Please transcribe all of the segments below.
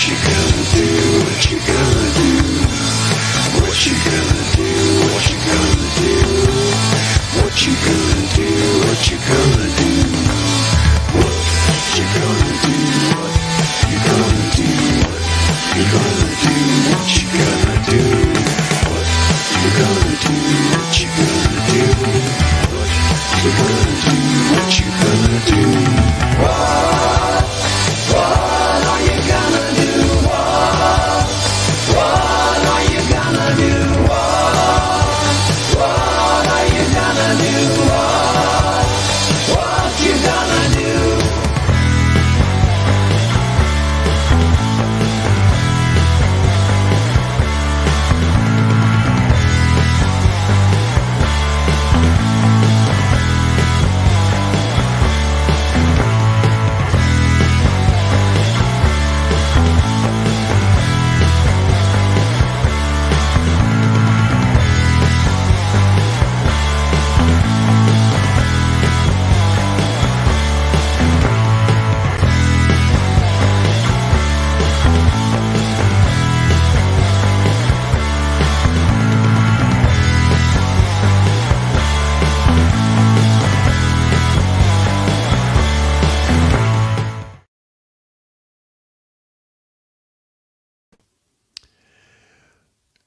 you gonna do? What you gonna do? What you gonna do? What you gonna do? What you gonna do? What you gonna do? What you gonna do? What you gonna do? What you gonna do? What you gonna do? What you gonna do? What you gonna do? What you gonna do? What you gonna do? What are you gonna do? What are you gonna do? What are you gonna do? What you gonna do?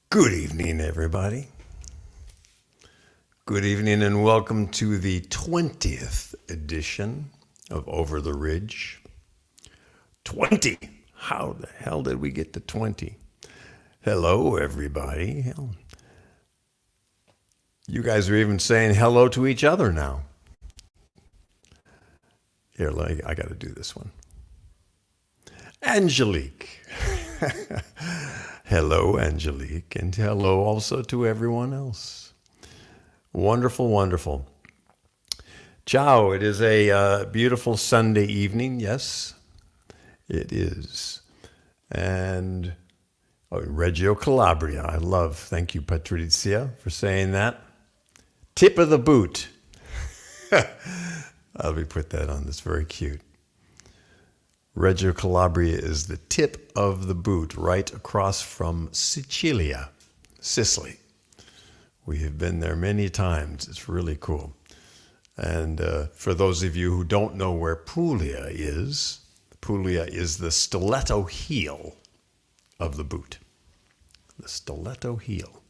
Good evening, everybody. Good evening and welcome to the 20th edition of Over the Ridge. 20! How the hell did we get to 20? Hello, everybody. Hell, you guys are even saying hello to each other now. Here, I got to do this one. Angelique. Hello, Angelique, and hello also to everyone else. Wonderful, wonderful. Ciao, it is a beautiful Sunday evening. Yes, it is. And Reggio Calabria, I love. Thank you, Patrizia, for saying that. Tip of the boot. Let me put that on. That's very cute. Reggio Calabria is the tip of the boot right across from Sicilia, Sicily. We have been there many times. It's really cool. And for those of you who don't know where Puglia is the stiletto heel of the boot. The stiletto heel.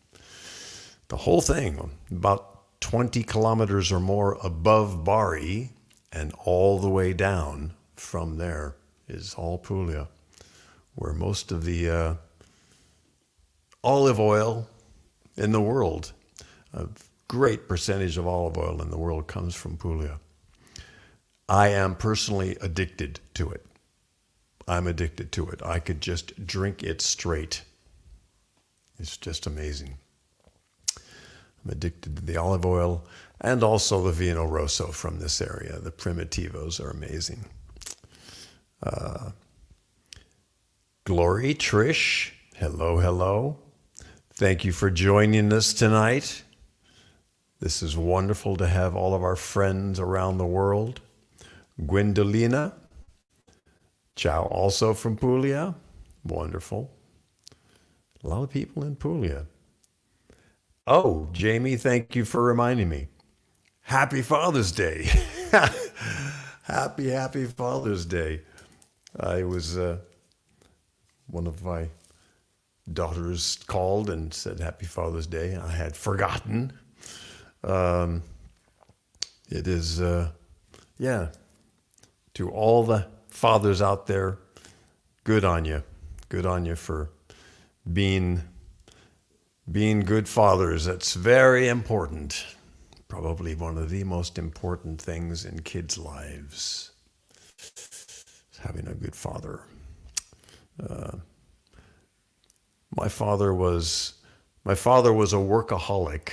The whole thing, about 20 kilometers or more above Bari and all the way down from there is all Puglia, where most of the olive oil in the world, a great percentage of olive oil in the world comes from Puglia. I am personally addicted to it. I'm addicted to it. I could just drink it straight. It's just amazing. I'm addicted to the olive oil and also the Vino Rosso from this area. The Primitivos are amazing. Glory, Trish, hello, hello. Thank you for joining us tonight. This is wonderful to have all of our friends around the world. Gwendolina, ciao, also from Puglia. Wonderful. A lot of people in Puglia. Oh, Jamie, thank you for reminding me. Happy Father's Day. Happy Father's Day. I was, one of my daughters called and said Happy Father's Day. I had forgotten. It is, to all the fathers out there, good on you. Good on you for being good fathers. That's very important. Probably one of the most important things in kids' lives. Having a good father. My father was a workaholic.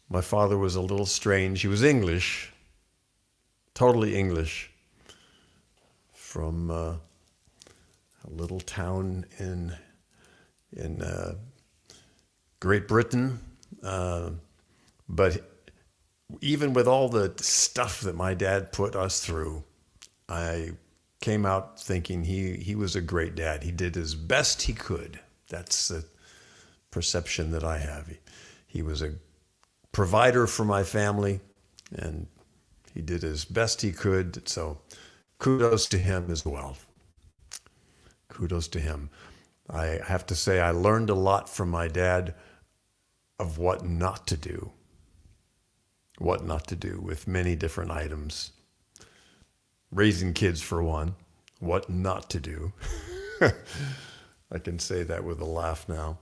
My father was a little strange. He was English, totally English, from a little town in Great Britain. But even with all the stuff that my dad put us through, I came out thinking he was a great dad. He did as best he could. That's the perception that I have. He was a provider for my family, and he did as best he could. So kudos to him as well. Kudos to him. I have to say I learned a lot from my dad of what not to do. What not to do with many different items. Raising kids, for one. What not to do. I can say that with a laugh now.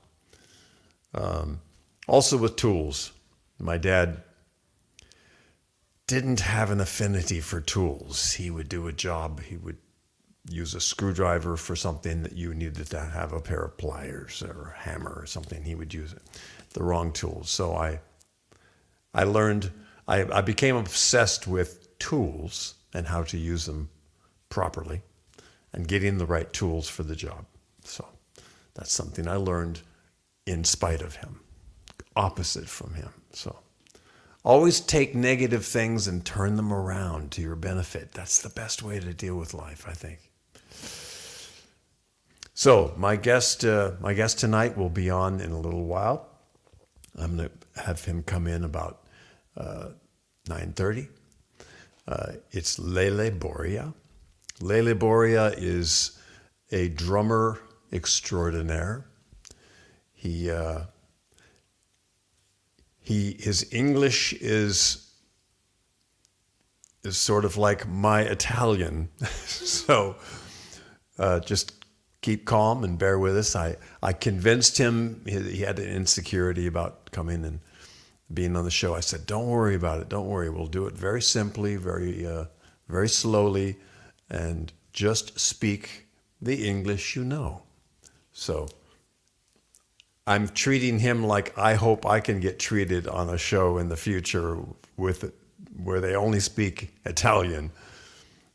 Also with tools. My dad didn't have an affinity for tools. He would do a job. He would use a screwdriver for something that you needed to have a pair of pliers or a hammer or something. He would use it, the wrong tools. So I learned, I became obsessed with tools and how to use them properly and getting the right tools for the job. So that's something I learned in spite of him, opposite from him. So always take negative things and turn them around to your benefit. That's the best way to deal with life, I think. So my guest tonight will be on in a little while. I'm going to have him come in about 9:30. It's Lele Boria. Lele Boria is a drummer extraordinaire. His English is sort of like my Italian. So just keep calm and bear with us. I convinced him. He had an insecurity about coming and being on the show. I said, don't worry about it. Don't worry. We'll do it very simply, very slowly, and just speak the English you know. So I'm treating him like I hope I can get treated on a show in the future where they only speak Italian.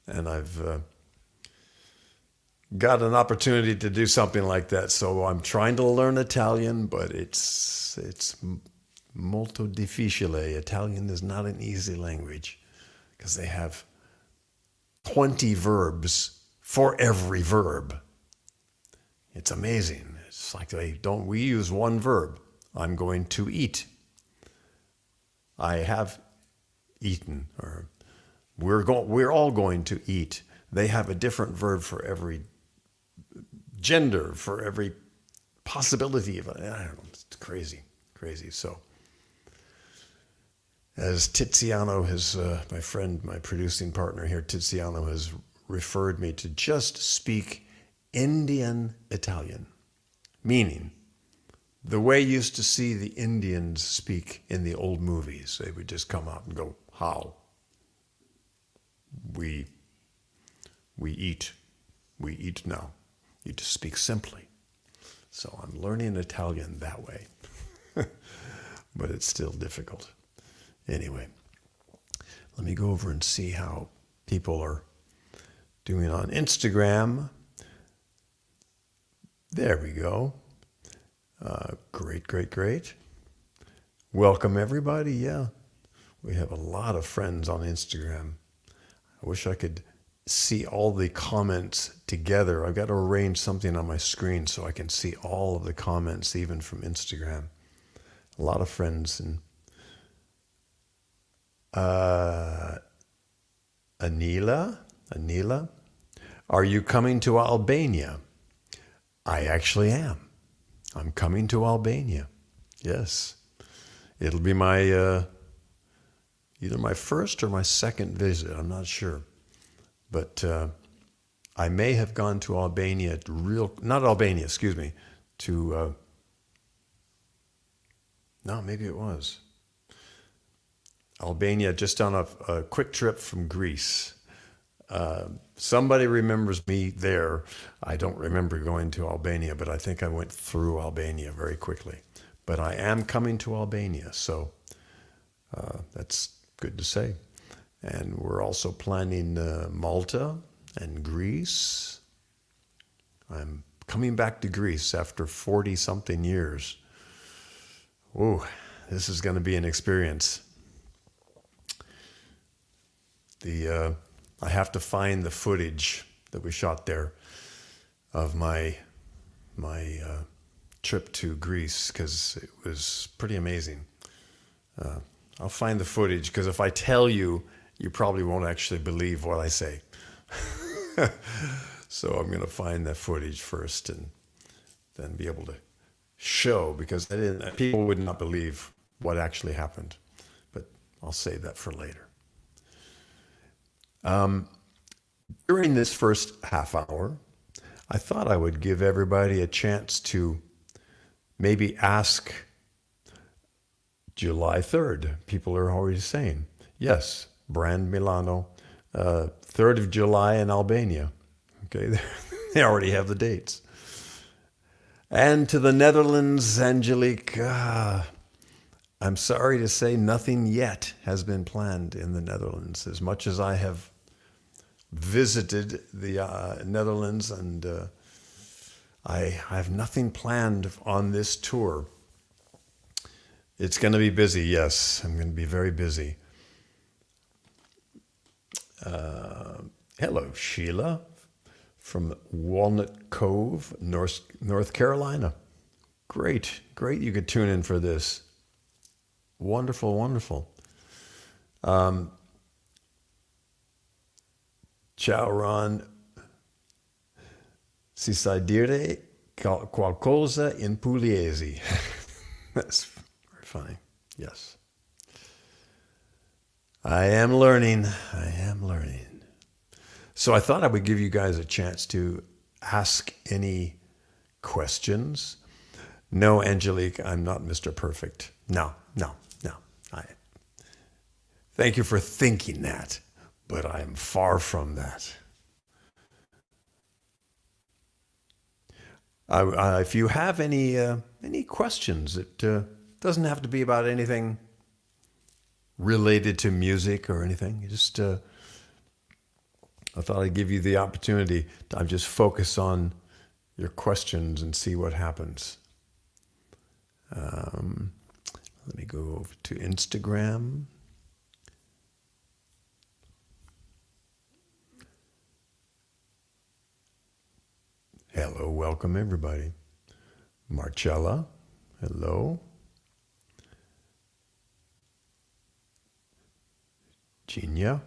And I've got an opportunity to do something like that. So I'm trying to learn Italian, but it's molto difficile. Italian is not an easy language because they have 20 verbs for every verb. It's amazing. It's like we use one verb. I'm going to eat. I have eaten, or we're all going to eat. They have a different verb for every gender, for every possibility of it. I don't know. It's crazy. So as Tiziano has, my friend, my producing partner here, Tiziano has referred me to just speak Indian Italian, meaning the way you used to see the Indians speak in the old movies. They would just come out and go, how? We eat now. You just speak simply. So I'm learning Italian that way, but it's still difficult. Anyway, let me go over and see how people are doing on Instagram. There we go. Great. Welcome, everybody. Yeah, we have a lot of friends on Instagram. I wish I could see all the comments together. I've got to arrange something on my screen so I can see all of the comments, even from Instagram. A lot of friends. And Anila, are you coming to Albania? I actually am. I'm coming to Albania. Yes. It'll be my either my first or my second visit. I'm not sure. But I may have gone to Albania, no, maybe it was. Albania, just on a quick trip from Greece. Somebody remembers me there. I don't remember going to Albania, but I think I went through Albania very quickly. But I am coming to Albania, so that's good to say. And we're also planning Malta and Greece. I'm coming back to Greece after 40-something years. Ooh, this is going to be an experience. I have to find the footage that we shot there of my trip to Greece, because it was pretty amazing. I'll find the footage, because if I tell you, you probably won't actually believe what I say. So I'm going to find that footage first and then be able to show, because people would not believe what actually happened. But I'll save that for later. During this first half hour, I thought I would give everybody a chance to maybe ask July 3rd. People are already saying, yes, Brand Milano, 3rd of July in Albania. Okay, they already have the dates. And to the Netherlands, Angelique, I'm sorry to say nothing yet has been planned in the Netherlands. As much as I have visited the Netherlands, and I have nothing planned on this tour. It's going to be busy, yes. I'm going to be very busy. Hello, Sheila from Walnut Cove, North Carolina. Great you could tune in for this. Wonderful, wonderful. Ciao, Ron. Si sai dire qualcosa in pugliese. That's very funny. Yes. I am learning. So I thought I would give you guys a chance to ask any questions. No, Angelique, I'm not Mr. Perfect. No. Thank you for thinking that, but I am far from that. If you have any questions, it doesn't have to be about anything related to music or anything. You just, I thought I'd give you the opportunity to just focus on your questions and see what happens. Let me go over to Instagram. Hello, welcome everybody. Marcella, hello. Gina.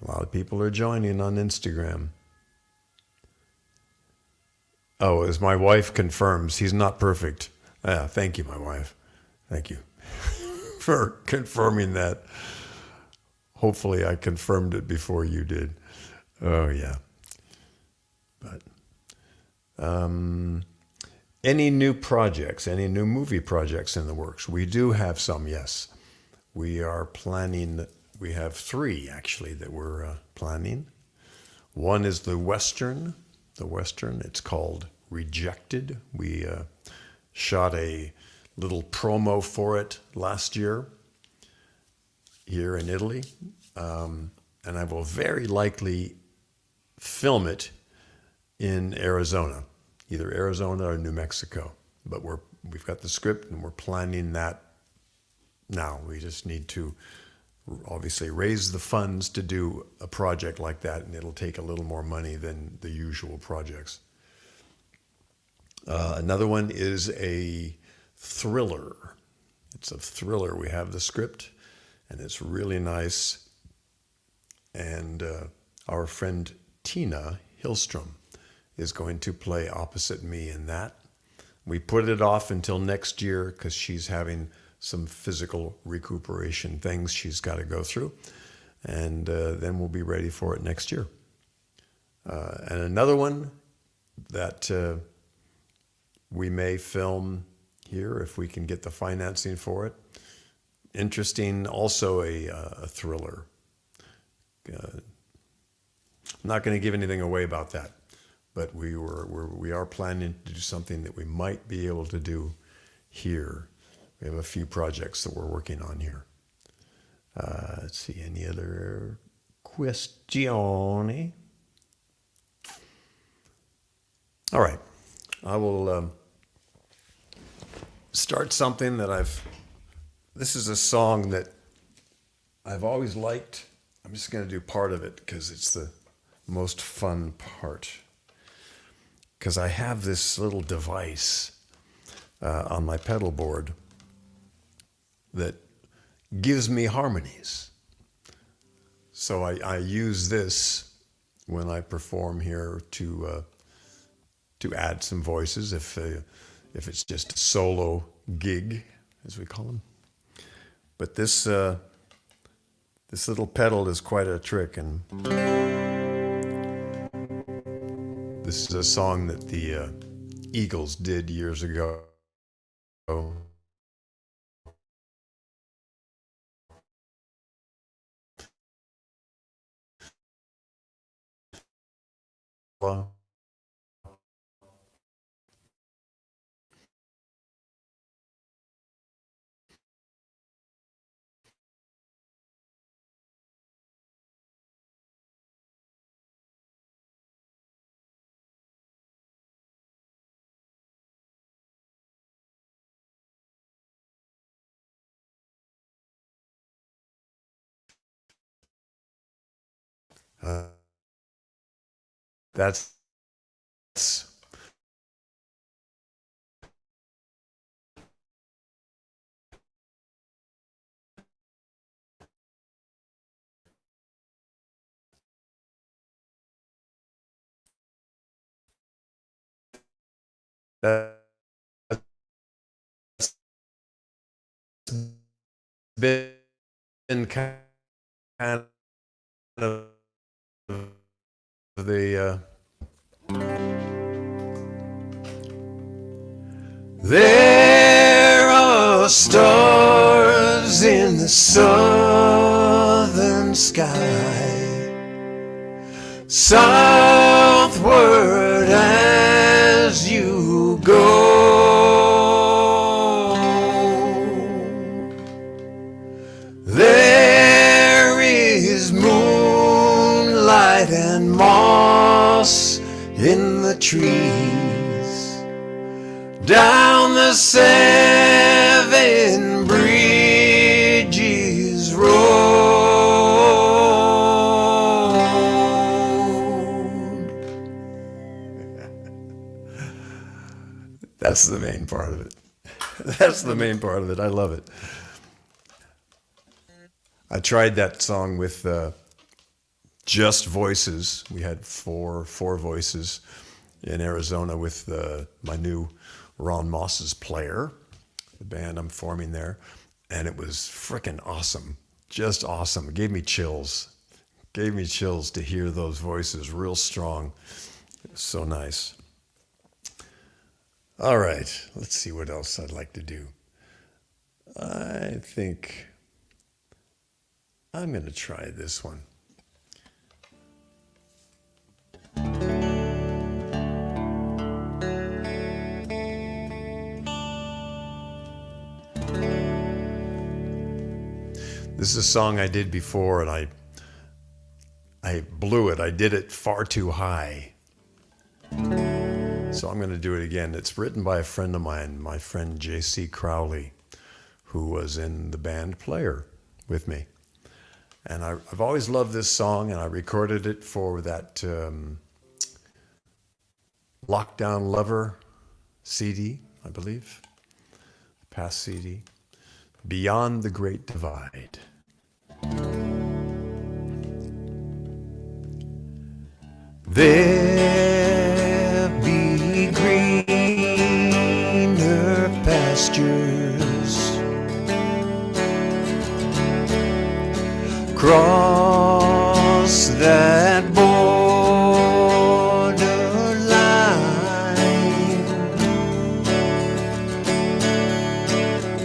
A lot of people are joining on Instagram. Oh, as my wife confirms, he's not perfect. Thank you, my wife. Thank you for confirming that. Hopefully I confirmed it before you did. Oh, yeah. But any new projects, any new movie projects in the works? We do have some, yes. We are planning, we have 3 actually that we're planning. One is the Western, it's called Rejected. We shot a little promo for it last year here in Italy. And I will very likely film it in Arizona, either Arizona or New Mexico. But we've got the script and we're planning that now. We just need to obviously raise the funds to do a project like that, and it'll take a little more money than the usual projects. Another one is a thriller. It's a thriller. We have the script, and it's really nice. And our friend Tina Hillstrom is going to play opposite me in that. We put it off until next year because she's having some physical recuperation things she's got to go through. And then we'll be ready for it next year. And another one that we may film here if we can get the financing for it. Interesting, also a thriller. I'm not going to give anything away about that, but we are planning to do something that we might be able to do here. We have a few projects that we're working on here. Let's see, any other questioni? All right, I will start something that this is a song that I've always liked. I'm just going to do part of it because it's the most fun part. Because I have this little device on my pedal board that gives me harmonies. So I use this when I perform here to add some voices if it's just a solo gig, as we call them. But this little pedal is quite a trick, and this is a song that the Eagles did years ago. That's that's been kind of the there are stars in the southern sky, southward as you go. There is moonlight and moss in the trees, down the seven bridges road. That's the main part of it. That's the main part of it. I love it. I tried that song with just voices. We had four voices in Arizona with my new Ron Moss's Player, the band I'm forming there, and it was freaking awesome, just awesome. It gave me chills to hear those voices real strong. It was so nice. All right, let's see what else I'd like to do. I think I'm going to try this one. This is a song I did before, and I blew it. I did it far too high. So I'm going to do it again. It's written by a friend of mine, my friend J.C. Crowley, who was in the band Player with me. And I've always loved this song, and I recorded it for that Lockdown Lover CD, I believe, past CD, Beyond the Great Divide. There be greener pastures cross that borderline.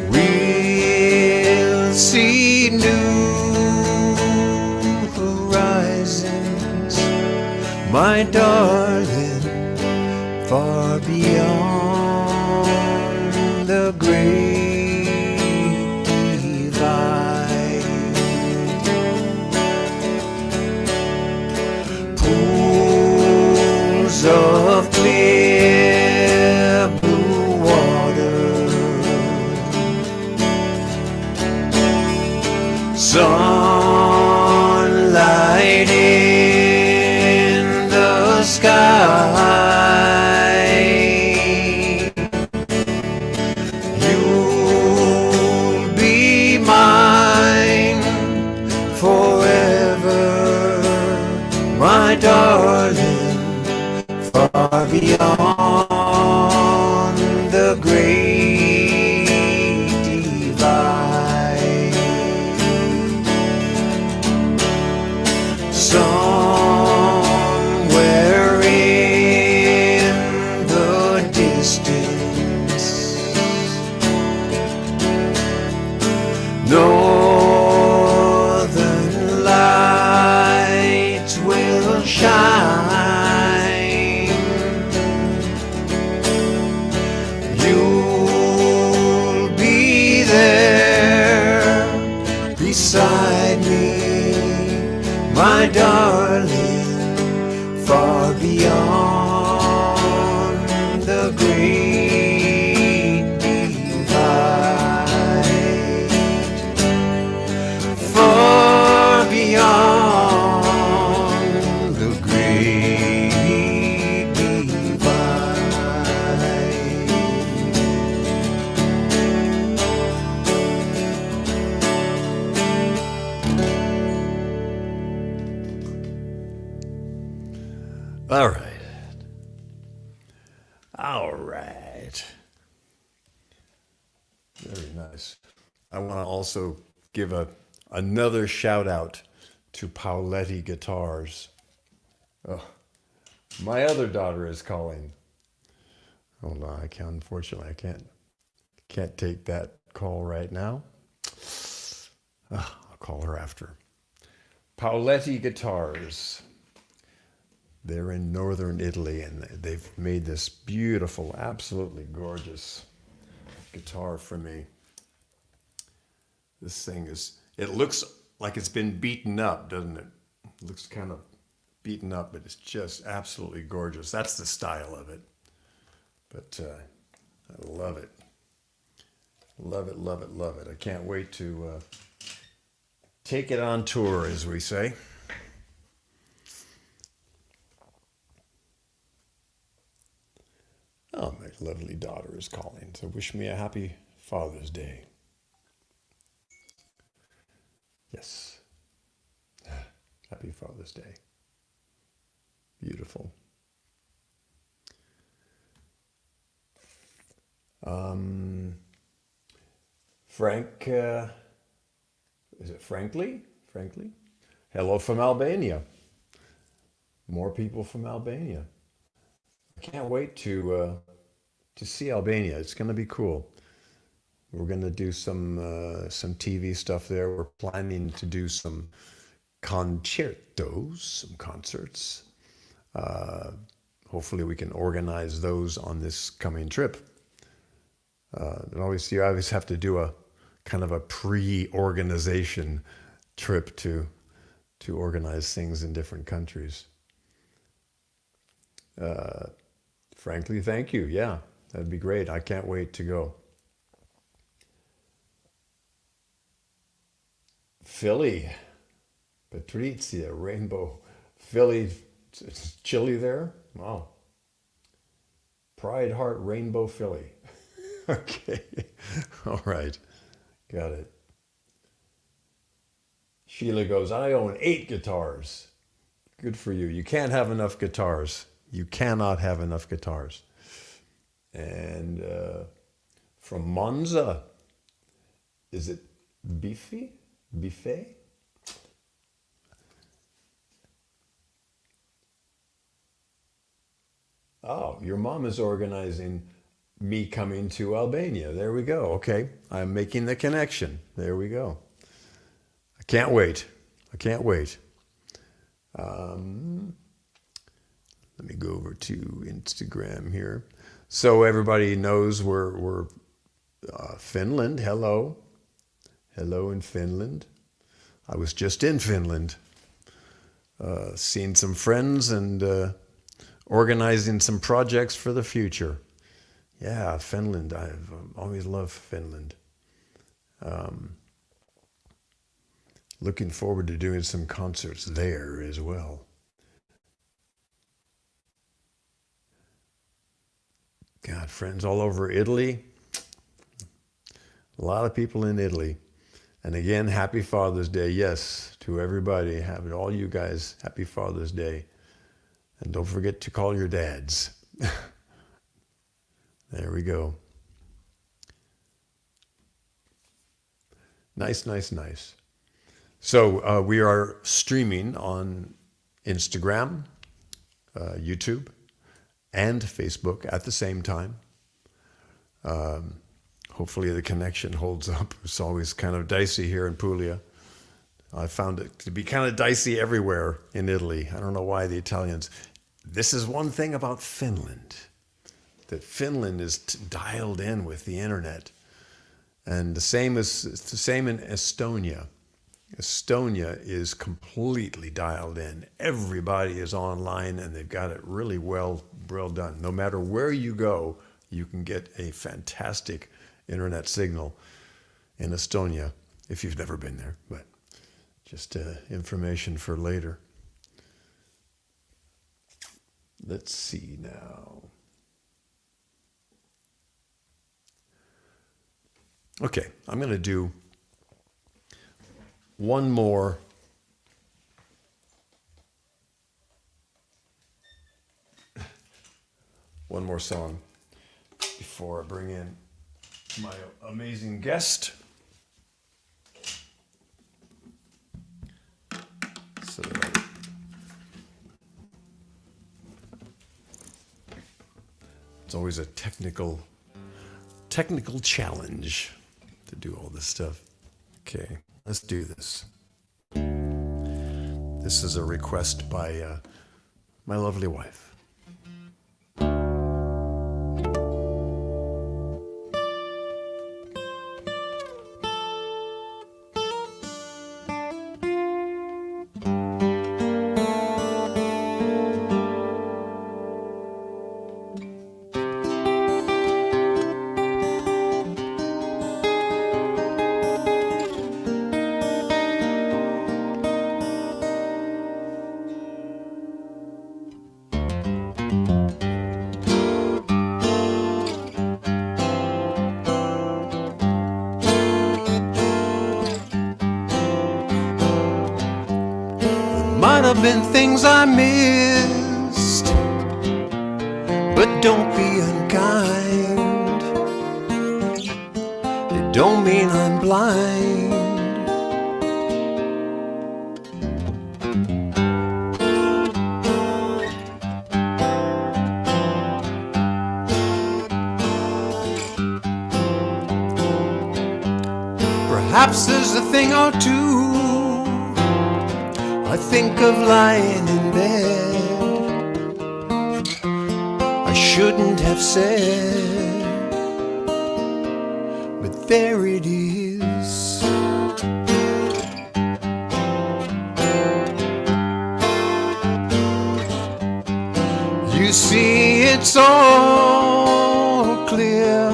We'll see new horizons, my darling, far beyond the great divide. Pools of clear blue water, sunlight sky. You'll be mine forever, my darling, far beyond the great divide. Somewhere in the distance, northern lights will shine. You'll be there beside me, my darling, far beyond the great divide. Far beyond the great divide. All right. All right. Very nice. I want to also give another shout out to Pauletti Guitars. Oh, my other daughter is calling. Hold on, unfortunately, I can't take that call right now. I'll call her after. Pauletti Guitars. They're in northern Italy, and they've made this beautiful, absolutely gorgeous guitar for me. This thing it looks like it's been beaten up, doesn't it? It looks kind of beaten up, but it's just absolutely gorgeous. That's the style of it. But I love it. Love it, love it, love it. I can't wait to take it on tour, as we say. Oh, my lovely daughter is calling, so wish me a happy Father's Day. Yes. Happy Father's Day. Beautiful. Frank, is it Frankly? Frankly? Hello from Albania. More people from Albania. I can't wait to see Albania. It's going to be cool. We're going to do some TV stuff there. We're planning to do some concertos, some concerts. Hopefully we can organize those on this coming trip. And you always have to do a kind of a pre-organization trip to organize things in different countries. Frankly, thank you. Yeah, that'd be great. I can't wait to go. Philly, Patrizia, Rainbow, Philly, it's chilly there. Wow. Pride Heart, Rainbow, Philly. Okay, all right, got it. Sheila goes, I own 8 guitars. Good for you. You can't have enough guitars. You cannot have enough guitars. And from Monza, is it Biffy? Buffet? Oh, your mom is organizing me coming to Albania. There we go. Okay, I'm making the connection. There we go. I can't wait. I can't wait. Let me go over to Instagram here. So everybody knows we're Finland. Hello. Hello in Finland. I was just in Finland, seeing some friends and organizing some projects for the future. Yeah, Finland. I've always loved Finland. Looking forward to doing some concerts there as well. friends all over Italy. A lot of people in Italy. And again, happy Father's Day. Yes, to everybody. Have it, all you guys. Happy Father's Day. And don't forget to call your dads. There we go. Nice, nice, nice. So we are streaming on Instagram, YouTube, and Facebook at the same time. Hopefully the connection holds up. It's always kind of dicey here in Puglia. I found it to be kind of dicey everywhere in Italy. I don't know why the Italians. This is one thing about Finland, that Finland is dialed in with the internet. And it's the same in Estonia. Estonia is completely dialed in. Everybody is online and they've got it really well done. No matter where you go, you can get a fantastic internet signal in Estonia if you've never been there, but just information for later. Let's see now. Okay, I'm going to do one more song before I bring in my amazing guest. So that it's always a technical challenge to do all this stuff. Okay, let's do this. This is a request by my lovely wife. Might have been things I missed, but don't be unkind. It don't mean I'm blind. Perhaps there's a thing or two I think of lying in bed I shouldn't have said, but there it is. You see, it's all clear.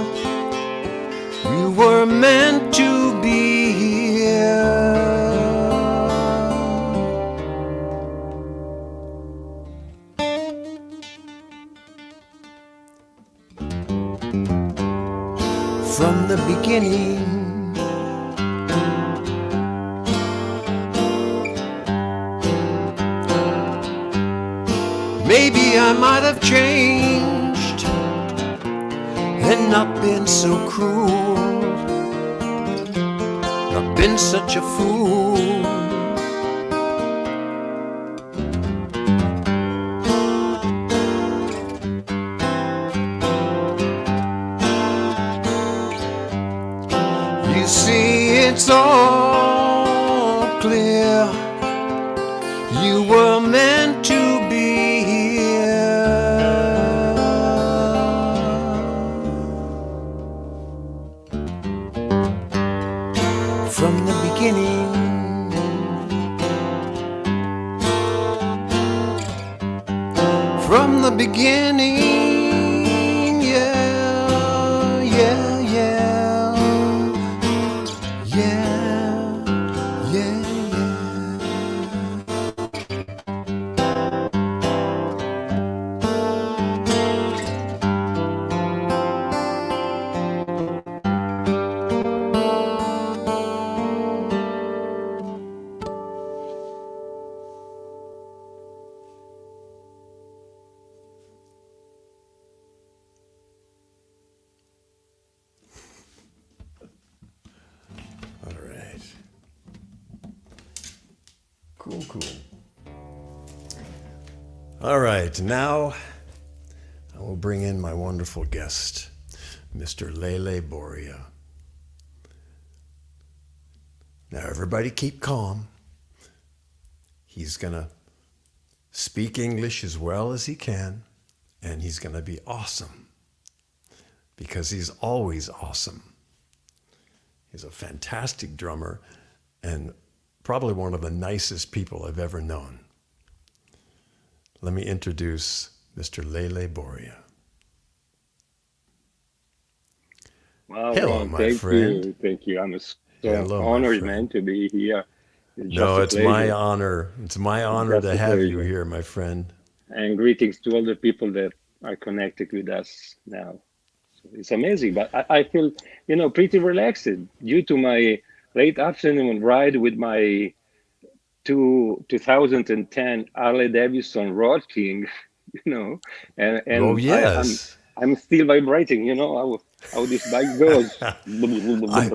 We were meant to be here. From the beginning, maybe I might have changed and not been so cruel, not been such a fool. You see, it's all clear. You were meant to be here. From the beginning, from the beginning, yeah, yeah, yeah. Yeah, yeah, yeah. Cool. All right, now I will bring in my wonderful guest, Mr. Lele Boria. Now, everybody keep calm. He's going to speak English as well as he can, and he's going to be awesome because he's always awesome. He's a fantastic drummer and probably one of the nicest people I've ever known. Let me introduce Mr. Lele Boria. Wow, Hello, Ron, my friend. thank you. I'm so Hello, my honored, friend. man, to be here. It's just No, a it's my pleasure, honor. It's my honor just to a have you pleasure. here, my friend. And greetings to all the people that are connected with us now. So it's amazing, but I feel, pretty relaxed due to my late afternoon ride with my 2010 Harley Davidson Road King, you know, and Oh, and I, I'm yes. I'm still vibrating, how this bike goes. I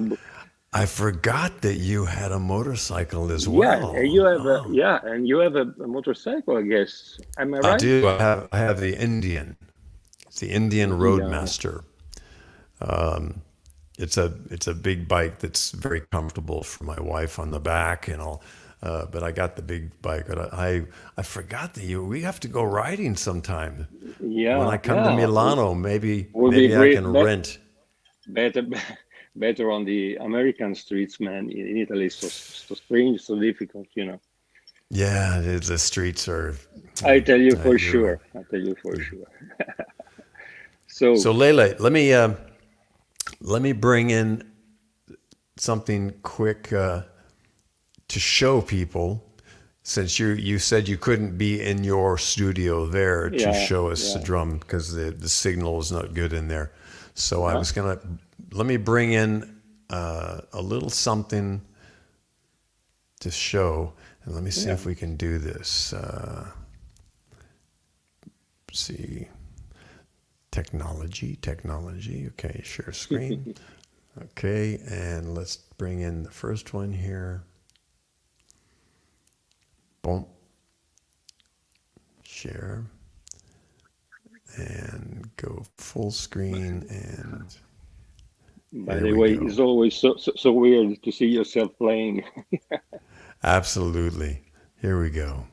I forgot that you had a motorcycle as Yeah, and well. Oh, you have a motorcycle, I guess. Am I I right? do. I have the Indian. It's the Indian Yeah. Roadmaster. It's a big bike that's very comfortable for my wife on the back and all. But I got the big bike. But I forgot that we have to go riding sometime. When I Yeah, come to yeah. Milano, maybe Would be maybe I great, can rent. better, better on the American streets, man. In Italy, it's so strange, so difficult. Yeah, the streets are. I tell you for You're right. sure. I tell you for sure. So, So Lele, let me bring in something quick to show people, since you said you couldn't be in your studio there to yeah, show us the yeah. drum because the signal is not good in there. So I Uh-huh. was gonna let me bring in a little something to show, and let me see Yeah. if we can do this. See, technology. Okay, share screen. Okay, and let's bring in the first one here. Boom. Share and go full screen, and By here the we way, go. it's always so weird to see yourself playing. Absolutely. Here we go.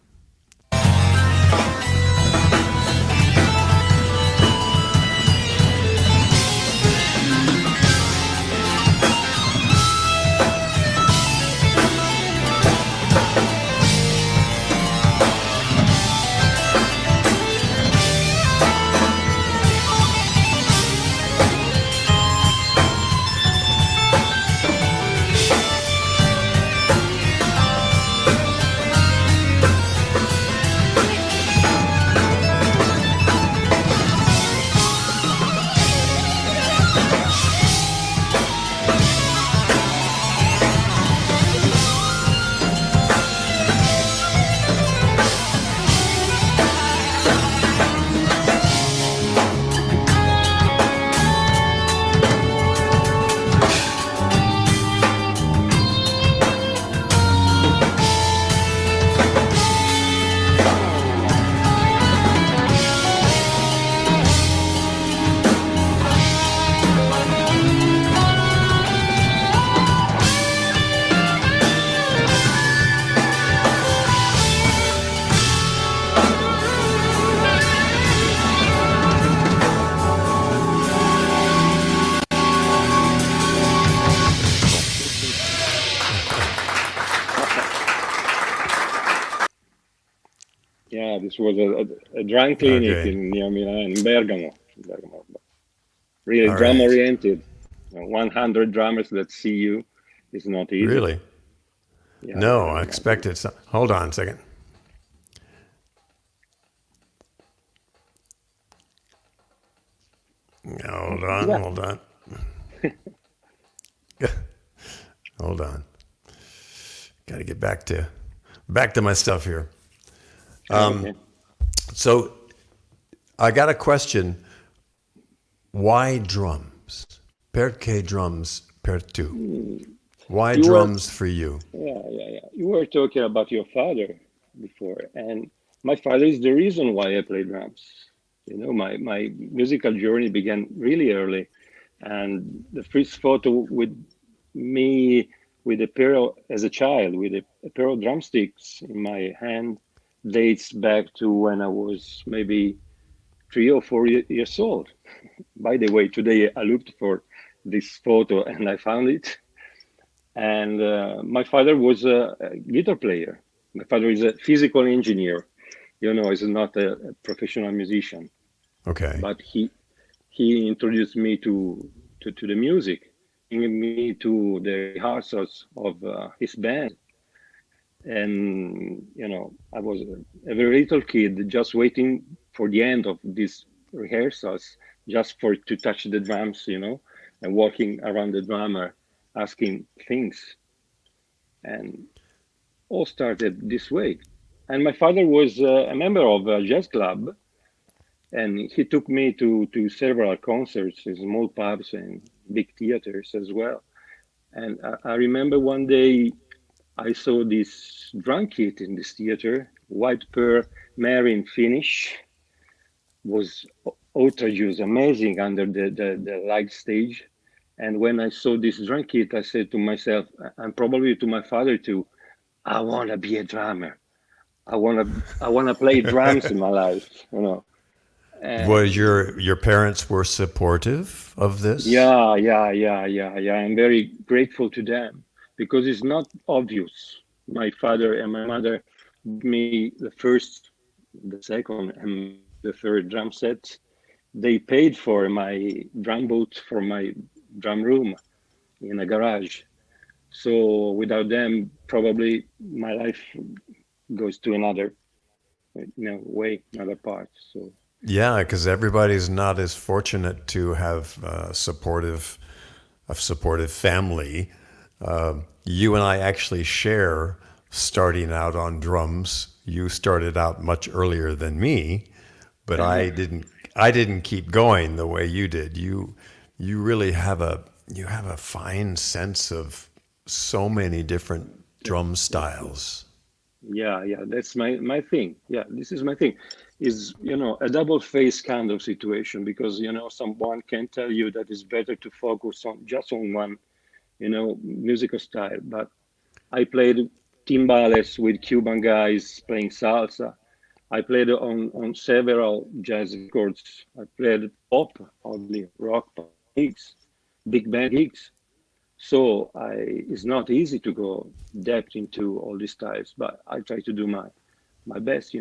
Yeah, this was a drum clinic Okay. in near Milan, in Bergamo. Bergamo. Really All drum right. oriented. 100 drummers that see you is not easy. Really? Yeah, No, yeah, I yeah. expected some. Hold on a second. Hold on, Yeah. hold on. Hold on. Got to get back to my stuff here. Okay. So I got a question. Why drums? Perché drums per tu? Why You were, drums for you? yeah. You were talking about your father before, and my father is the reason why I play drums. You know, my musical journey began really early, and the first photo with me with a pair of, as a child with a pair of drumsticks in my hand dates back to when I was maybe 3 or 4 years old. By the way, today I looked for this photo and I found it. And my father was a guitar player. My father is a physical engineer. You know, he's not a professional musician, Okay. but he introduced me to the music, bringing me to the rehearsals of his band. And you know, I was a very little kid, just waiting for the end of these rehearsals, just for to touch the drums, you know, and walking around the drummer, asking things, and all started this way. And my father was a member of a jazz club, and he took me to several concerts in small pubs and big theaters as well. And I remember one day I saw this drum kit in this theater, white pearl marine finish, was outrageous, amazing under the light stage. And when I saw this drum kit, I said to myself, and probably to my father too, I want to be a drummer. I want to play drums in my life, you know. Was And your parents were supportive of this? yeah. I'm very grateful to them because it's not obvious. My father and my mother bought me the first, the second, and maybe the third drum set. They paid for my drum boot for my drum room in a garage. So without them, probably my life goes to another, way, another part. So Yeah, because everybody's not as fortunate to have a supportive family. You and I actually share starting out on drums. You started out much earlier than me, but I didn't keep going the way you did. You really have a fine sense of so many different drum that's styles. yeah, that's my thing. Yeah, this is my thing. Is a double face kind of situation because someone can tell you that it's better to focus on just on one musical style. But I played timbales with Cuban guys playing salsa. I played on several jazz records. I played pop, oddly rock pop gigs, big band gigs. So it's not easy to go depth into all these styles, but I try to do my best.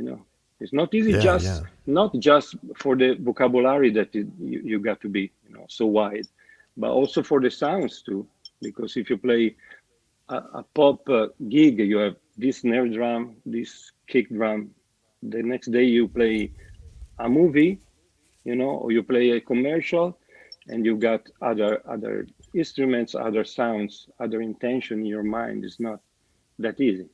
It's not easy, Yeah, just yeah. not just for the vocabulary that you got to be so wide, but also for the sounds too. Because if you play a pop gig, you have this snare drum, this kick drum. The next day you play a movie, or you play a commercial, and you got other instruments, other sounds, other intention in your mind. It's not that easy.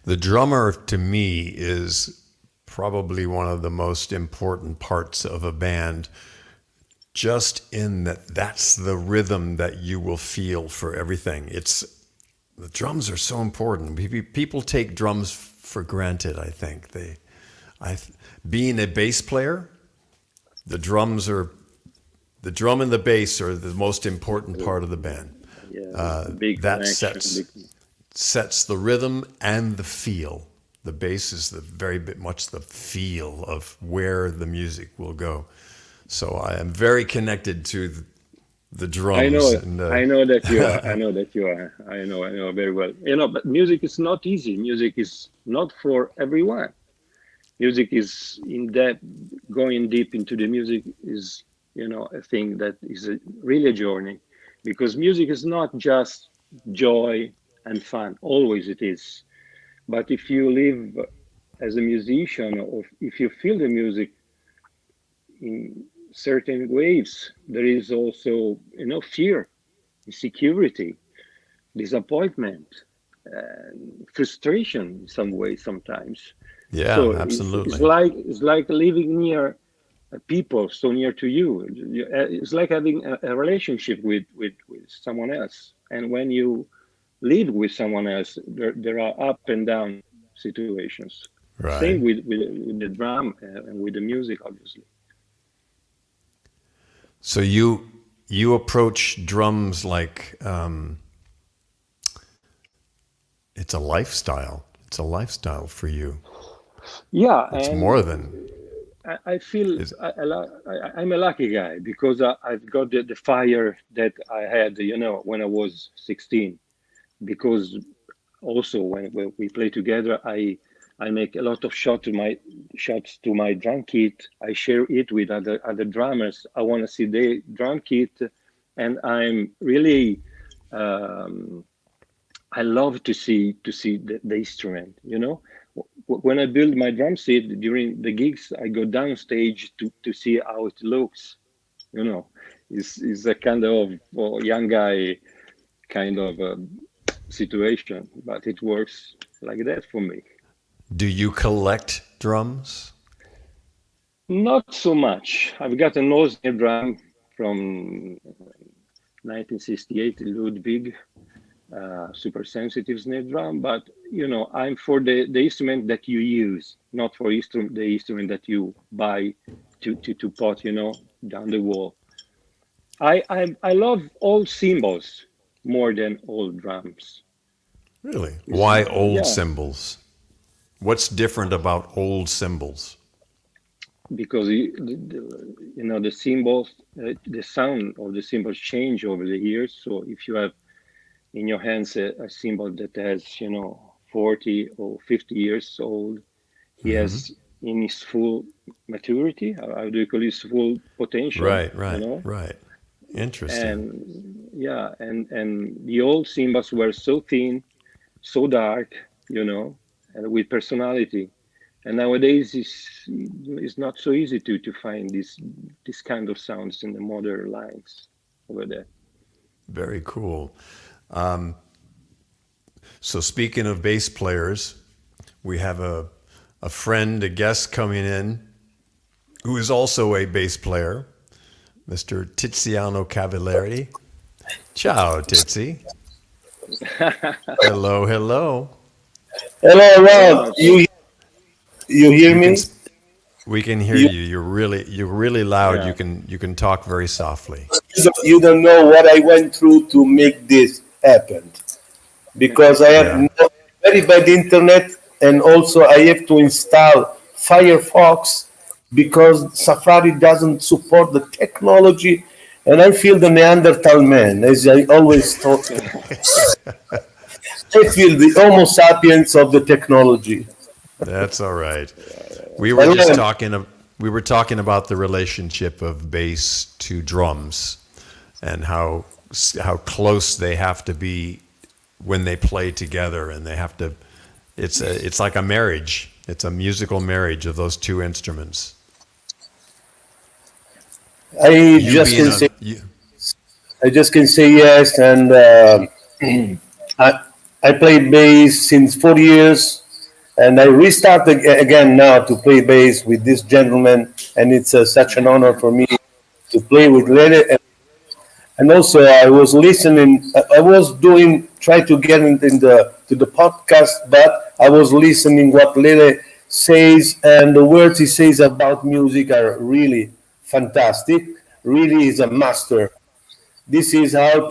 The drummer to me is probably one of the most important parts of a band, just in that that's the rhythm that you will feel for everything. It's the drums are so important. People take drums for granted, I think. I being a bass player, the drums are the drum and the bass are the most important part of the band. Yeah, big That connection. Big, sets the rhythm and the feel. The bass is the very bit much the feel of where the music will go. So I am very connected to the I drums, know, and I know that you are. I know that you are. I know very well. But music is not easy. Music is not for everyone. Music is in depth. Going deep into the music is, a thing that is really a journey, because music is not just joy and fun. Always it is. But if you live as a musician, or if you feel the music in certain waves, there is also, fear, insecurity, disappointment, frustration in some way sometimes. yeah, So it's absolutely. like it's like living near people so near to you. It's like having a relationship with someone else. And when you live with someone else, there are up and down situations. Same Right. with the drum and with the music, obviously. So you approach drums like it's a lifestyle. It's a lifestyle for you. Yeah, It's and more than I feel is. I'm a lucky guy because I've got the fire that I had, when I was 16. Because also when we play together, I make a lot of shots to my drum kit. I share it with other drummers. I want to see their drum kit, and I'm really um, I love to see the instrument. When I build my drum set during the gigs, I go downstage to see how it looks. You know, it's a kind of young guy kind of situation, but it works like that for me. Do you collect drums? Not so much. I've got an old snare drum from 1968, Ludwig, super sensitive snare drum, but I'm for the instrument that you use, not for the instrument that you buy to put, down the wall. I love old cymbals more than old drums. Really? It's, Why old yeah, cymbals? What's different about old cymbals? because the symbols, the sound of the symbols change over the years. So if you have in your hands a symbol that has 40 or 50 years old, he has in his full maturity, how do you call his full potential, Right, right, right. Interesting. and yeah, and the old symbols were so thin, so dark, and with personality. And nowadays, it's not so easy to find this kind of sounds in the modern lines over there. Very cool. So speaking of bass players, we have a friend, a guest coming in who is also a bass player, Mr. Tiziano Cavalieri. Ciao, Tizi. Hello, hello. Hello, Hey, Rod. Marco. You hear You can me? we can hear You you. You're really loud. You Yeah, can talk very softly. you don't know what I went through to make this happen because I have Yeah. very bad internet and also I have to install Firefox because Safari doesn't support the technology and I feel the Neanderthal man as I always thought. I feel the Homo sapiens of the technology. That's all right. We I were just learned talking about the relationship of bass to drums and how close they have to be when they play together, and they have to it's like a marriage. It's a musical marriage of those two instruments. I You just being can a say you, I just can say yes, and I I played bass since 4 years, and I restarted again now to play bass with this gentleman, and it's such an honor for me to play with Lele. And also, I was listening. I was doing try to get in the to the podcast, but I was listening what Lele says, and the words he says about music are really fantastic. Really, is a master. This is how yeah.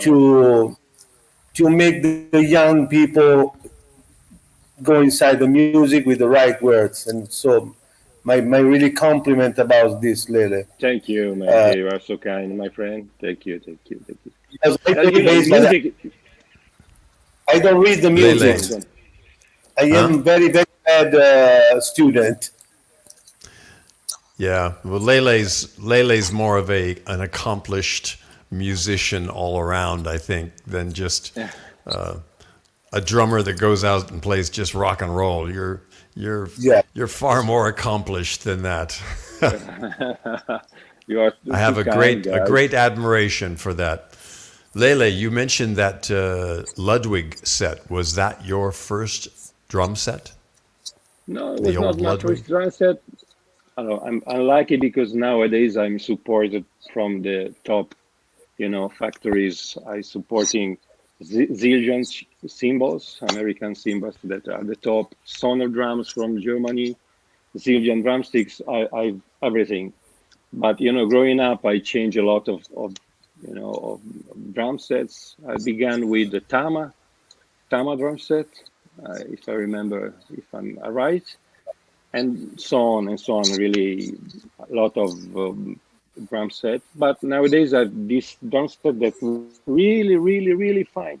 to make the young people go inside the music with the right words. And so, my really compliment about this, Lele. Thank you, man. Uh, You are so kind, my friend. Thank you, thank you, thank you. because I Well, play bass, but music. I don't read the Go Lele, music. on, go on. I huh? am very very bad student. Yeah. Well, Lele's more of a an accomplished musician all around, I think, than just Yeah. a drummer that goes out and plays just rock and roll. You're Yeah, you're far more accomplished than that. You are I too have kind, a guys. great admiration for that. Lele, you mentioned that Ludwig set. Was that your first drum set? No, it The was not old my first Ludwig? drum set. I don't know, I'm lucky because nowadays I'm supported from the top, factories. I supporting Zildjian cymbals, American cymbals that are the top, Sonor drums from Germany, Zildjian drumsticks, I everything. But growing up, I changed a lot of drum sets. I began with the Tama drum set, if I remember, if I'm right, and so on and so on. Really, a lot of drum set. But nowadays, I have this drum set that really, really, really fine,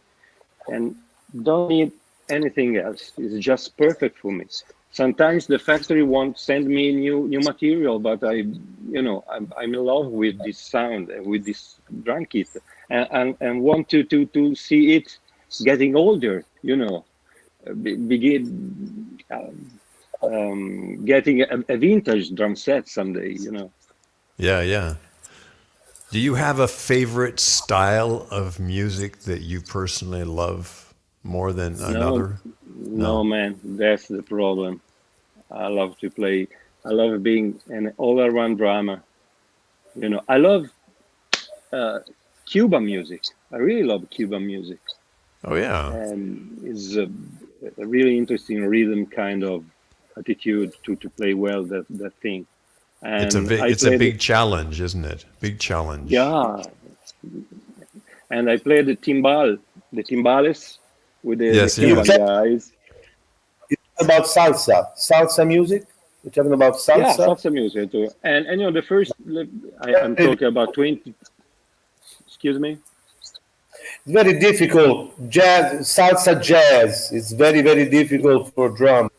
and don't need anything else. It's just perfect for me. Sometimes the factory won't send me new material, but I'm in love with this sound and with this drum kit, and want to see it getting older. Begin getting a vintage drum set someday. Yeah, yeah. Do you have a favorite style of music that you personally love more than No, another? no, No. man, that's the problem. I love to play. I love being an all-around drummer. I love uh, Cuban music. I really love Cuban music, Oh yeah. and it's a really interesting rhythm kind of attitude to play well that thing. And I It's a played, big challenge, isn't it? Big challenge. yeah, and I played the timbales with the Yes, You Cuban yes. talk guys. about salsa music. You're talking about Yeah, salsa. salsa music too. And the first, I'm Very, talking about 20. Excuse me. very difficult. Jazz, salsa jazz. It's very, very difficult for drum.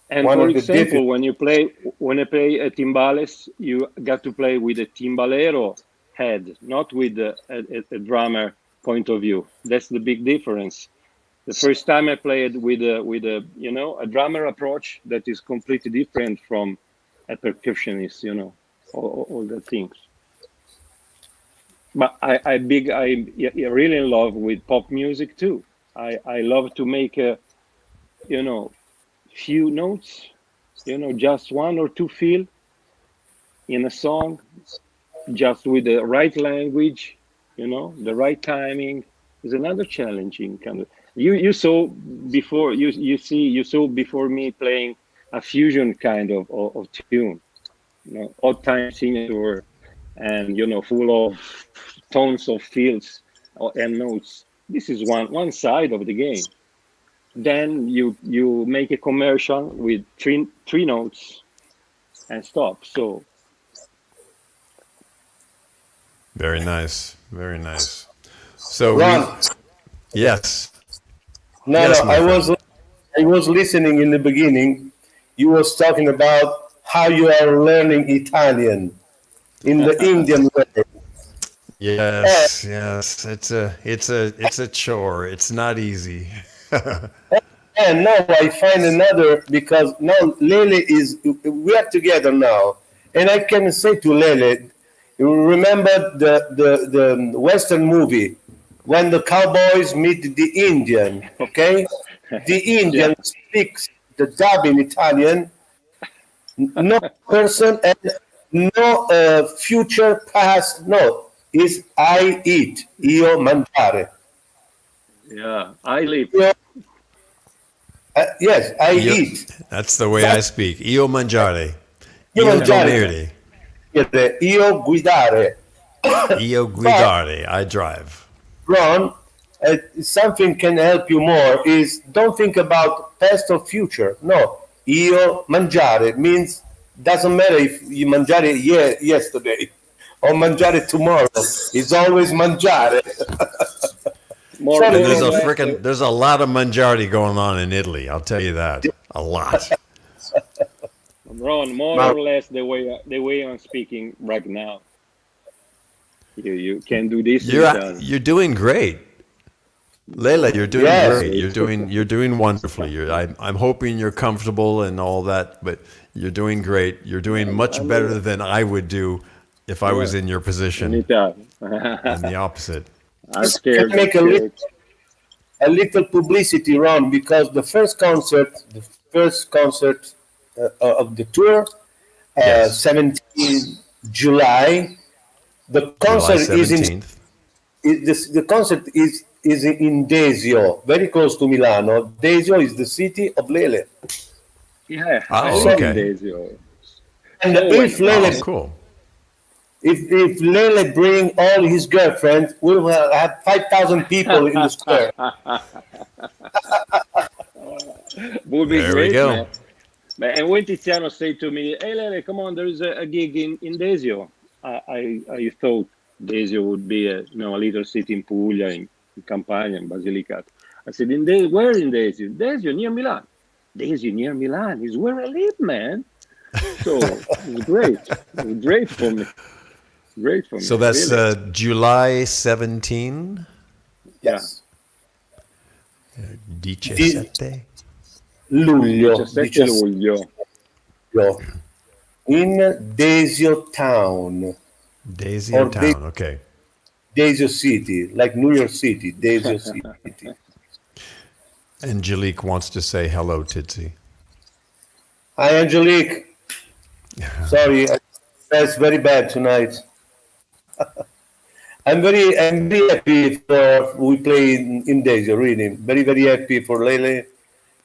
And One for of the difficult. example, when you play a timbales, you got to play with a timbalero head, not with a drummer point of view. That's the big difference. The first time I played with a drummer approach that is completely different from a percussionist, all the things. But I really in love with pop music too. I love to make a you know few notes, just one or two feel in a song, just with the right language, the right timing is another challenging kind of. You saw before you saw before me playing a fusion kind of tune, odd time signature, and full of tones of fields and notes. This is one side of the game. Then you make a commercial with three notes and stop. So Very nice. Very nice. So Ron, yes. no, no. Yes, my friend. I was listening in the beginning. You was talking about how you are learning Italian in the Indian way. And, Yes, yes. It's a chore. It's not easy. and now I find another because now Lele is we are together now, and I can say to Lele, you remember the Western movie when the cowboys meet the Indian, okay? The yeah, Indian speaks the dub in Italian, no person and no future past, no. Is I eat, io mangiare. yeah. I live. Io, yes, I Io, eat. that's the way I But speak. Io mangiare. io Io mangiare, dormire. io guidare. Io But guidare. I drive. Ron, something can help you more is don't think about past or future. No, io mangiare means doesn't matter if you mangiare yesterday or mangiare tomorrow. It's always mangiare. more Sorry, And more there's or a this less frickin' there's a lot of mangiare going on in Italy. I'll tell you that. A lot. Ron, more now, or less the way I'm speaking right now. You can do this in Italian. You're doing great. Leila, you're doing yes, great. You're doing wonderfully. I'm hoping you're comfortable and all that, but you're doing great. You're doing much I'm better than I would do if I yeah was in your in position, Italian. and the opposite. I'm can scared. I'm make scared. a little publicity Ron because the first concert of the tour, Yes, 17 July. The July concert is in 17th. the concert is is in Desio, very close to Milano. Desio is the city of Lele. Yeah, I Oh, live So, in okay. Desio. and So if went, Oh, Lele, man. cool. if Lele bring all his girlfriends, we will have 5,000 people in the square. Would be There we great, go. man. And when Tiziano said to me, "Hey, Lele, come on, there is a gig in Desio," I thought Desio would be a little city in Puglia, in Campania, in Basilicata. I said, where in Desio? Desio, near Milan. Desio, near Milan is where I live, man. So it was great. It was great for me. Great for So me, that's really. July 17, Yeah. Yes. 17. Di- Luglio, 17 luglio. in Desio town Desio or Town. Okay. Desio City, like New York City, Desio City. Angelique wants to say hello, Titsy. Hi, Angelique. Sorry, that's very bad tonight. I'm very happy for we play in Desio. Really, very happy for Lele.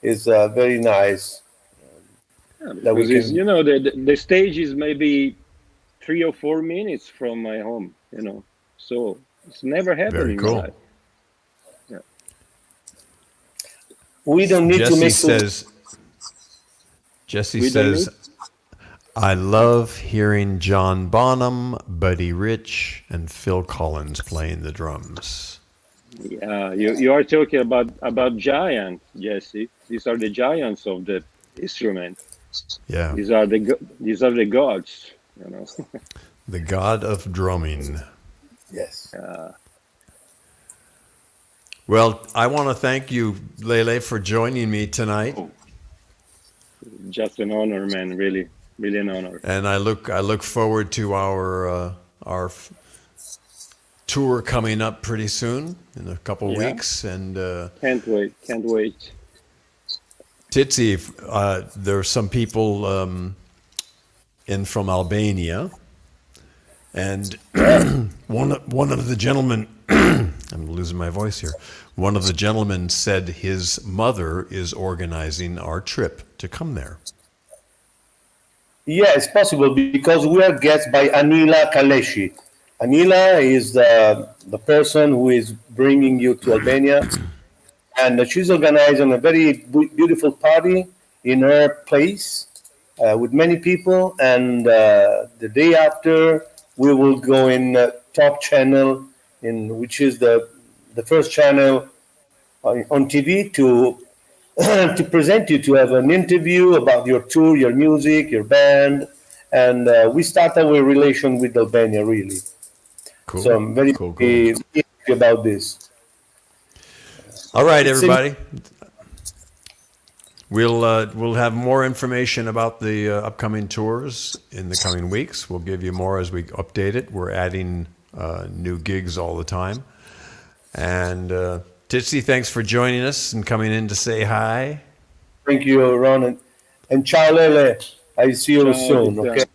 It's very nice Yeah, that we because it's, can. the stage is maybe 3 or 4 minutes from my home, so it's never happened Very in my cool. life. Yeah. We don't need to Jesse make too. says, Jesse We don't need. says, I love hearing John Bonham, Buddy Rich, and Phil Collins playing the drums. Yeah, you are talking about giants, Jesse. These are the giants of the instrument. Yeah. These are the gods, you know. The god of drumming. Yes. Well, I want to thank you, Lele, for joining me tonight. Oh, just an honor, man. Really, really an honor. And I look forward to our tour coming up pretty soon in a couple Yeah, weeks. And can't wait. Can't wait. Titsi, there are some people in from Albania, and one of the gentlemen, I'm losing my voice here. One of the gentlemen said his mother is organizing our trip to come there. Yeah, it's possible because we are guests by Anila Kaleshi. Anila is the person who is bringing you to Albania, and she's organizing a very beautiful party in her place with many people. And the day after, we will go in Top Channel, in which is the first channel on TV to present you to have an interview about your tour, your music, your band, and we start our relation with Albania really. So Cool, I'm very, cool, cool. very happy about this. All right, It's in, everybody. We'll have more information about the upcoming tours in the coming weeks. We'll give you more as we update it. We're adding new gigs all the time. And Titsy, thanks for joining us and coming in to say hi. thank you, Ron, and ciao Lele. I see you Ciao, soon. Okay, Tiziano.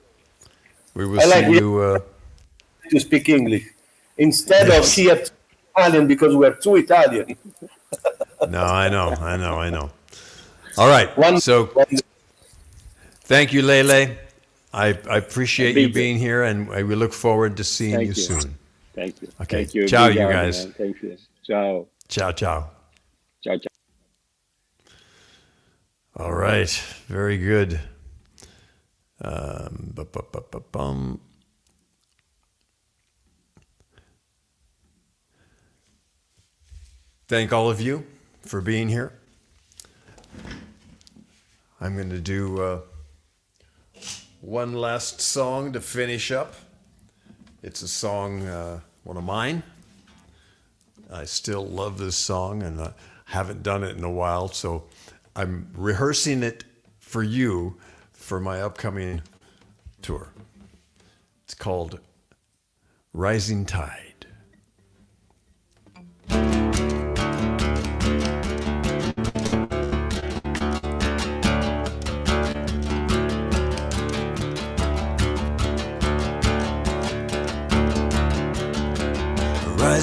We will I like see really you. to speak English instead of Yes. here Italian because we're too Italian. No, I know. All right. One, So one thank you, Lele. I appreciate you Big. being here, and we look forward to seeing you Thank you. soon. Thank you. Okay. Thank you. Ciao, Big you honor, guys. man. Thank you. Ciao. Ciao, ciao. Ciao, ciao. All right. Very good. Bum. Thank all of you for being here. I'm going to do one last song to finish up. It's a song, one of mine. I still love this song, and I haven't done it in a while, so I'm rehearsing it for you for my upcoming tour. It's called Rising Tide.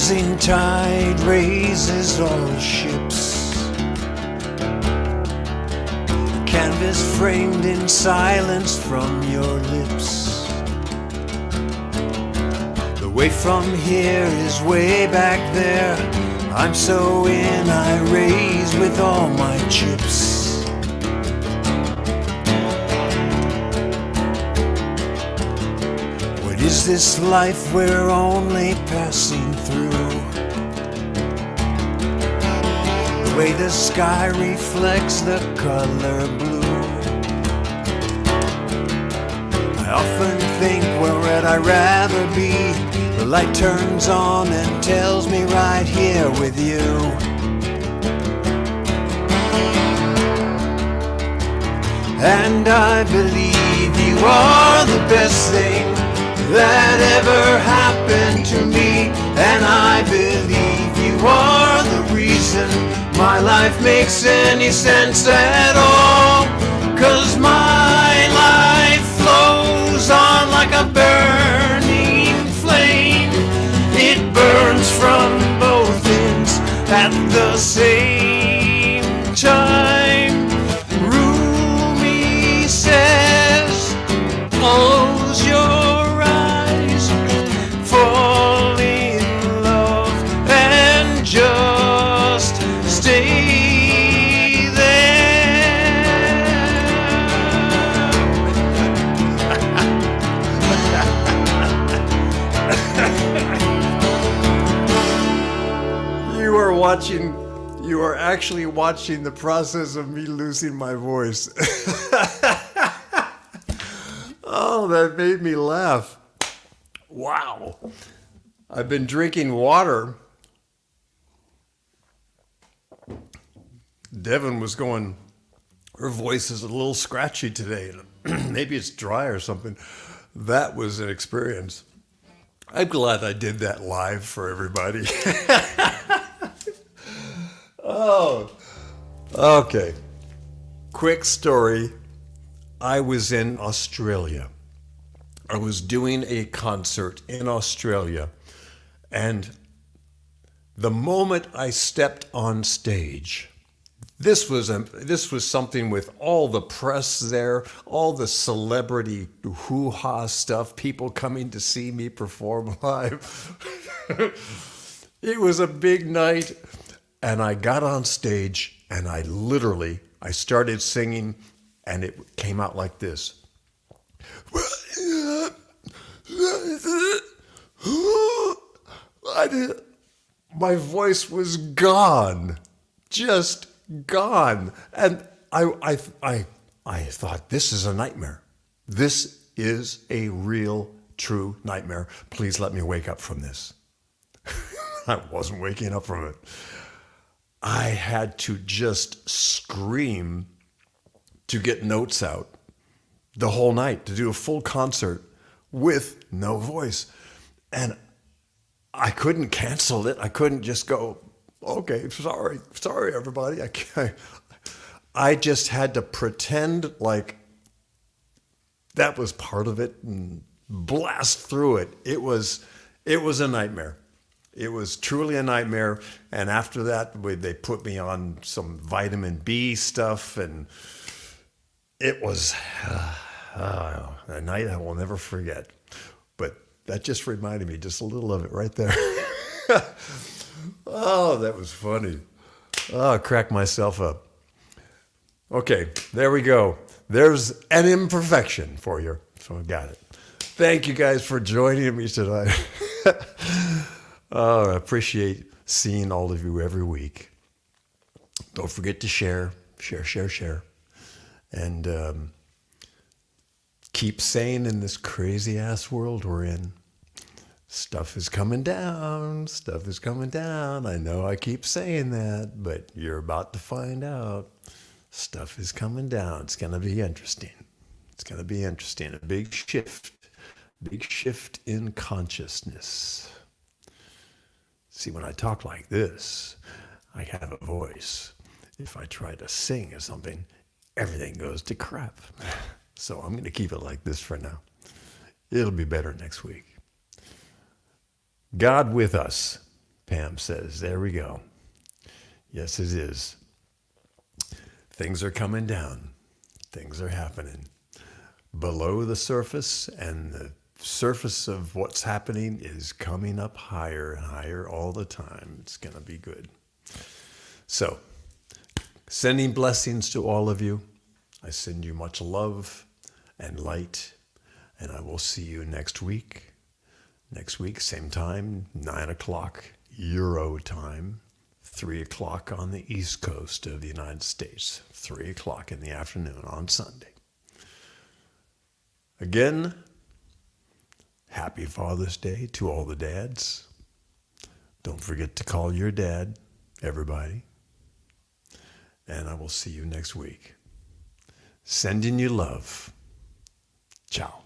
rising tide raises all ships. Canvas framed in silence from your lips. The way from here is way back there. I'm so in, I raise with all my chips. What is this life we're only passing through? The way the sky reflects the color blue. I often think where would I rather be? The light turns on and tells me right here with you. And I believe you are the best thing that ever happened to me. And I believe you are the reason my life makes any sense at all. 'Cause my life flows on like a burning flame. It burns from both ends at the same time. Rumi says, close your eyes, fall in love, and just stay there. You are actually watching the process of me losing my voice. Oh, that made me laugh. Wow. I've been drinking water. Devin was going, her voice is a little scratchy today. Maybe it's dry or something. That was an experience. I'm glad I did that live for everybody. Oh, okay. Quick story. I was in Australia. I was doing a concert in Australia, and the moment I stepped on stage, this was something with all the press there, all the celebrity hoo-ha stuff, people coming to see me perform live. It was a big night, and I got on stage, and I started singing, and it came out like this. My voice was gone, just gone. And I thought, this is a nightmare. This is a real, true nightmare. Please let me wake up from this. I wasn't waking up from it. I had to just scream to get notes out the whole night, to do a full concert with no voice. And I couldn't cancel it. I couldn't just go, okay, sorry everybody. I just had to pretend like that was part of it and blast through it. It was a nightmare. It was truly a nightmare. And after that, they put me on some vitamin B stuff, and it was a night I will never forget. But that just reminded me just a little of it right there. Oh, that was funny. Oh, I cracked myself up. Okay, there we go. There's an imperfection for you. So I got it. Thank you guys for joining me tonight. Oh, I appreciate seeing all of you every week. Don't forget to share. And keep saying in this crazy ass world we're in, stuff is coming down. I know I keep saying that, but you're about to find out. Stuff is coming down. It's going to be interesting. A big shift in consciousness. See, when I talk like this, I have a voice. If I try to sing or something, everything goes to crap. So I'm going to keep it like this for now. It'll be better next week. God with us. Pam says. There we go. Yes, it is. Things are coming down. Things are happening. Below the surface, and the surface of what's happening is coming up higher and higher all the time. It's going to be good. So, sending blessings to all of you. I send you much love and light, and I will see you next week. Next week, same time, 9 o'clock Euro time, 3 o'clock on the East Coast of the United States, 3 o'clock in the afternoon on Sunday. Again, happy Father's Day to all the dads. Don't forget to call your dad, everybody. And I will see you next week. Sending you love. Ciao.